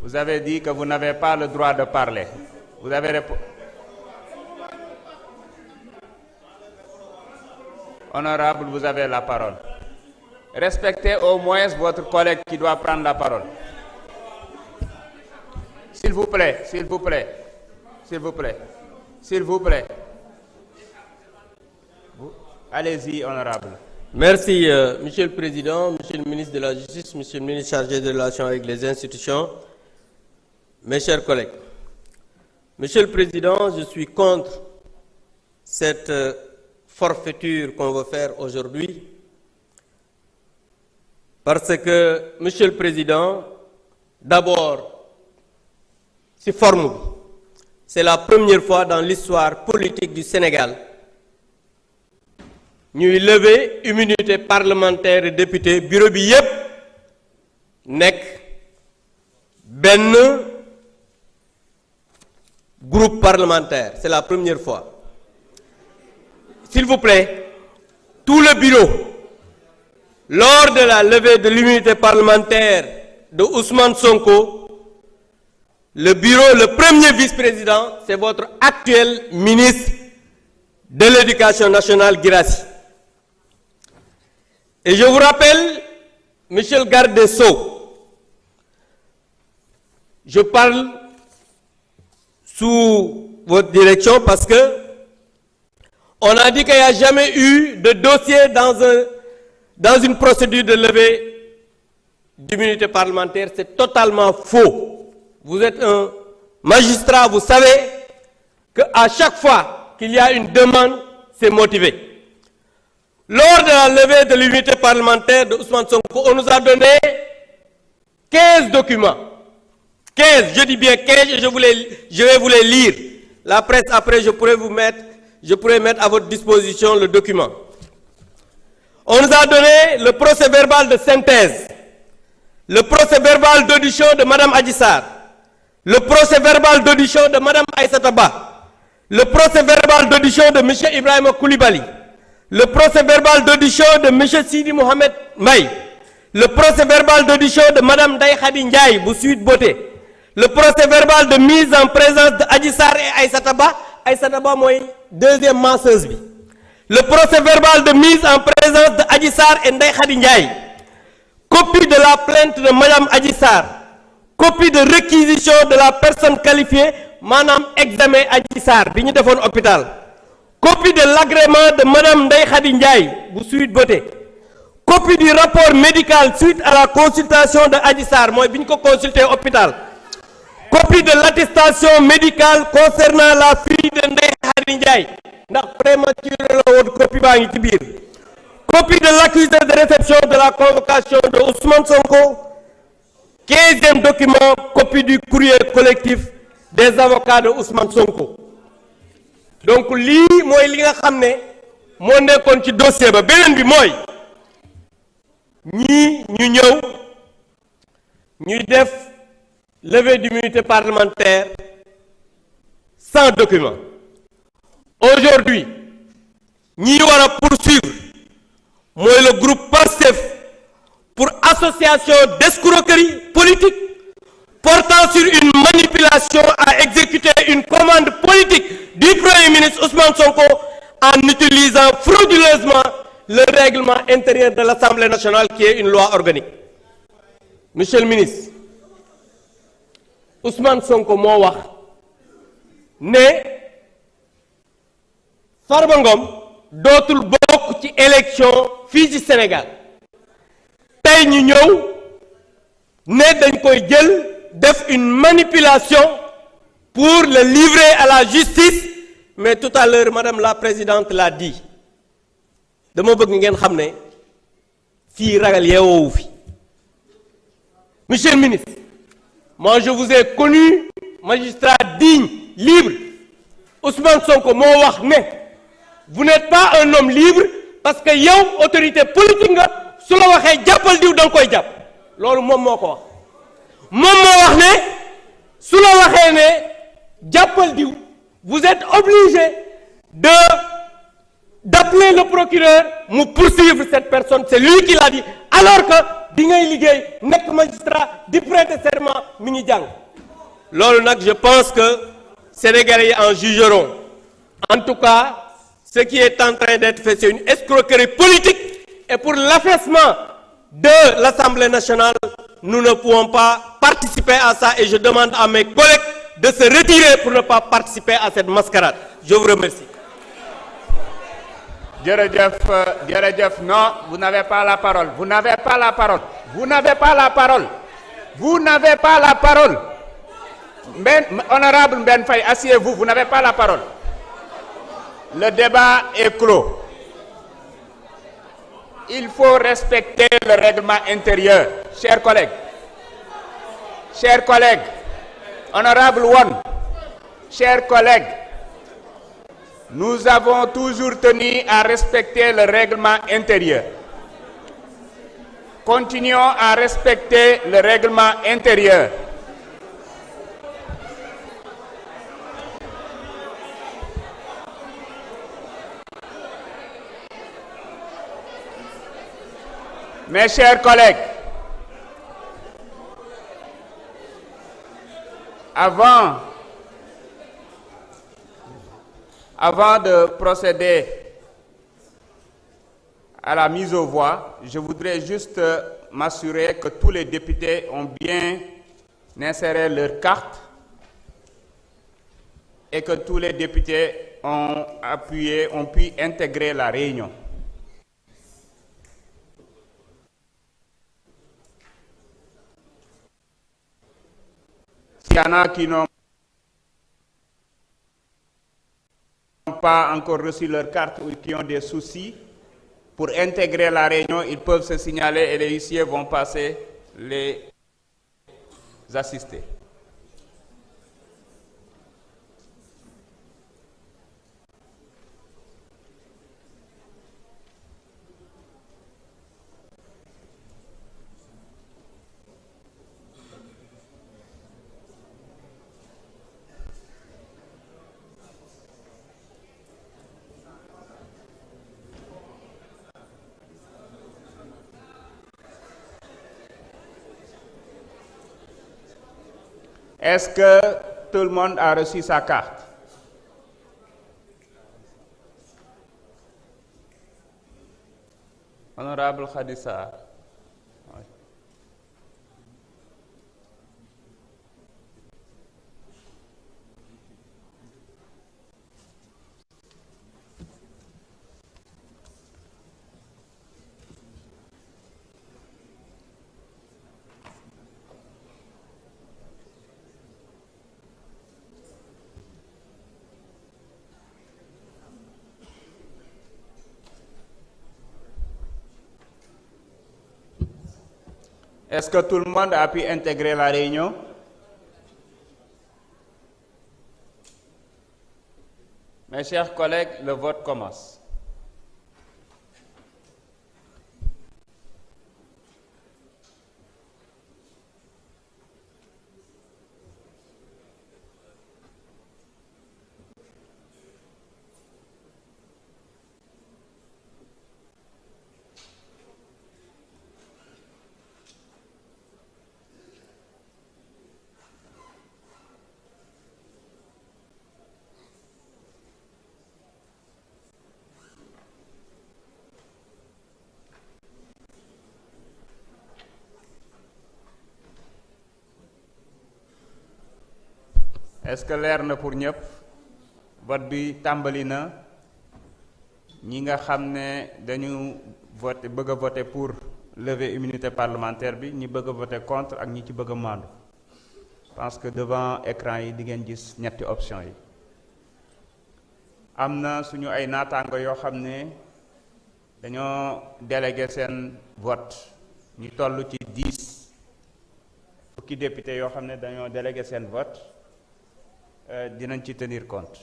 Vous avez dit que vous n'avez pas le droit de parler. Vous avez répondu. Honorable, vous avez la parole. Respectez au moins votre collègue qui doit prendre la parole. S'il vous plaît, s'il vous plaît, s'il vous plaît, s'il vous plaît. Allez-y, honorable. Merci, Monsieur le Président, Monsieur le ministre de la Justice, Monsieur le ministre chargé des relations avec les institutions, mes chers collègues. Monsieur le Président, je suis contre cette forfaiture qu'on veut faire aujourd'hui parce que, Monsieur le Président, d'abord, c'est la première fois dans l'histoire politique du Sénégal ñuy lever immunité parlementaire et député bureau bi yépp nekk benn groupe parlementaire. C'est la première fois. S'il vous plaît, tout le bureau, lors de la levée de l'immunité parlementaire de Ousmane Sonko, le bureau, le premier vice-président, c'est votre actuel ministre de l'Éducation nationale, Guirassy. Et je vous rappelle, Monsieur le garde des Sceaux, je parle sous votre direction parce que on a dit qu'il n'y a jamais eu de dossier dans une procédure de levée d'immunité parlementaire. C'est totalement faux. Vous êtes un magistrat, vous savez qu'à chaque fois qu'il y a une demande, c'est motivé. Lors de la levée de l'immunité parlementaire de Ousmane Sonko, on nous a donné 15 documents. 15, je dis bien 15, et je vais vous les lire. La presse, après, je pourrais mettre à votre disposition le document. On nous a donné le procès verbal de synthèse, le procès verbal d'audition de Mme Adji Sarr, le procès verbal d'audition de Mme Aïssata Ba, le procès verbal d'audition de M. Ibrahima Koulibaly, le procès verbal d'audition de M. Sidi Mohamed Maï, le procès verbal d'audition de Mme Ndeye Khady Ndiaye, Boussouid Boté, le procès verbal de mise en présence de Adji Sarr et Aïssata Ba mooy deuxième masseuse bi, le procès verbal de mise en présence de Adji Sarr et Ndeye Khady Ndiaye, copie de la plainte de Mme Adji Sarr, copie de réquisition de la personne qualifiée, maanaam examen Adji Sarr bi ñu defoon hôpital, copie de l'agrément de Mme Ndeye Khady Ndiaye bu Sweet Beauté, copie du rapport médical suite à la consultation de Adji Sarr mooy bi ñu ko consulté hôpital, copie de l'attestation médicale concernant la fille de Ndeye Khady Ndiaye ndax prématuré la woon, copie baa ngi ci biir, copie de l'accusé de réception de la convocation de Ousmane Sonko, 15e document, copie du courrier collectif des avocats de Ousmane Sonko. Donc lii mooy li nga xam ne moo nekkoon ci dossier ba. Beneen bi mooy ñii ñu ñëw ñuy def levée d'immunité parlementaire sans document. Aujourd'hui ñii war a poursuivre mooy le groupe PASTEF pour association d'escroquerie politique portant sur une manipulation à exécuter une commande politique du Premier ministre Ousmane Sonko en utilisant frauduleusement le règlement intérieur de l'Assemblée nationale qui est une loi organique. Monsieur le ministre, Ousmane Sonko moo wax ne Farba Ngom dootul bokk ci élection fii ci Sénégal. Tey ñu ñëw ne dañ koy jël def une manipulation pour le livrer à la justice, mais tout à l'heure madame la présidente l'a dit. Dama bëgg ngeen xam ne fii ragal yeewoowu fi. Monsieur le ministre, moi je vous ai connu magistrat digne, libre. Ousmane Sonko moo wax ne vous n'êtes pas un homme libre parce que yow autorité politique nga, su la waxee jàppal diw danga koy jàpp. Loolu moom moo ko wax. Moom moo wax ne su la waxee ne jàppal diw, vous êtes obligé d'appeler le procureur mu poursuivre cette personne. C'est lui qui l'a dit. Alors que bi ngay liggéey nekk magistrat di prêter serment mi ngi jàng loolu nag je pense que Sénégalais yi en jugeront en tout cas ce qui est en train d'être fait c'est une escroquerie politique et pour l'affaissement de l'Assemblée nationale nous ne pouvons pas participer à ça et je demande à mes collègues de se retirer pour ne pas participer à cette mascarade. Je vous remercie. Jërëjëf, non, vous n'avez pas la parole. Vous n'avez pas la parole. Vous n'avez pas la parole. Vous n'avez pas la parole. Honorable Mben Faye, asseyez-vous, vous n'avez pas la parole. Le débat est clos. Il faut respecter le règlement intérieur. Chers collègues, honorable Won, chers collègues, nous avons toujours tenu à respecter le règlement intérieur. Continuons à respecter le règlement intérieur. Mes chers collègues, avant de procéder à la mise aux voix, je voudrais juste m'assurer que tous les députés ont bien inséré leur carte et que tous les députés ont pu intégrer la réunion. S'il y en a qui n'ont pas encore reçu leur carte ou qui ont des soucis pour intégrer la réunion, ils peuvent se signaler et les huissiers vont passer les assister. Est-ce que tout le monde a reçu sa carte? Honorable Khadissa. Est-ce que tout le monde a pu intégrer la réunion? Mes chers collègues, le vote commence. Est-ce que leer na pour ñëpp vote bi tàmbali na ñi nga xam ne dañu bëgg a voter pour lever immunité parlementaire bi ñi bëgg a voter contre ak ñi ci bëgg a maandu. Parce que devant écran yi di ngeen gis ñetti option yi. Am na suñu ay naataango yoo xam ne dañoo délégué seen vote ñu toll ci 10 fukki député yoo xam ne dañoo délégué seen vote. Dinañ ci tenir compte.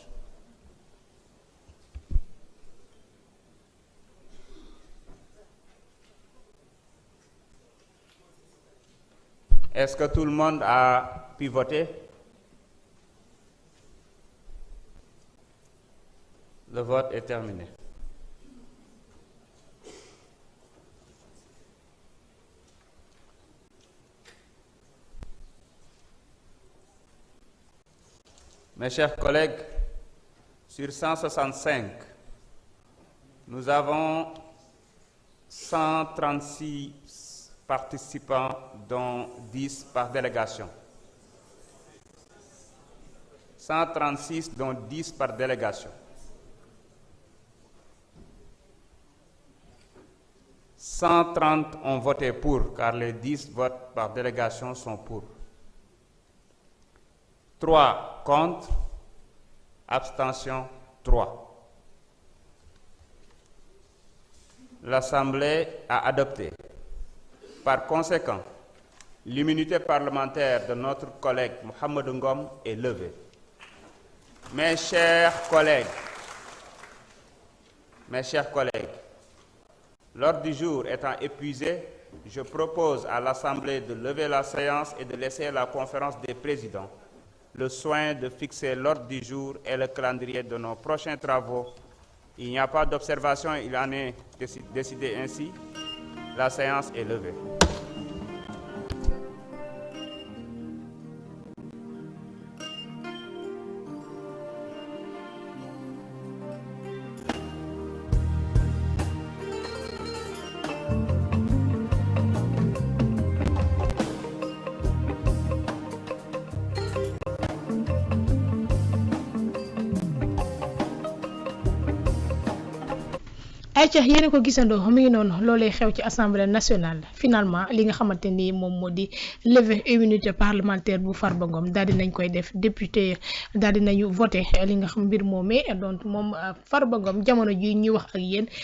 Est-ce que tout le monde a pu voter? Le vote est terminé. Mes chers collègues, sur 165, nous avons 136 participants, dont 10 par délégation. 136, dont 10 par délégation. 130 ont voté pour, car les 10 votes par délégation sont pour. 3 contre, abstention 3. L'Assemblée a adopté. Par conséquent, l'immunité parlementaire de notre collègue Mohamed Ngom est levée. Mes chers collègues, l'ordre du jour étant épuisé, je propose à l'Assemblée de lever la séance et de laisser la conférence des présidents le soin de fixer l'ordre du jour et le calendrier de nos prochains travaux. Il n'y a pas d'observation, il en est décidé ainsi. La séance est levée. ayca yéen a ko gisandoo mi ngi noonu loolee xew ci assemblée nationale finalement li nga xamante ni moom moo di levée immunité parlementaire bu Farba Ngom daal di nañ koy def député daal di nañu voté li nga xam mbir moomee donc moom Farba Ngom jamono ji ñuy wax ak yéen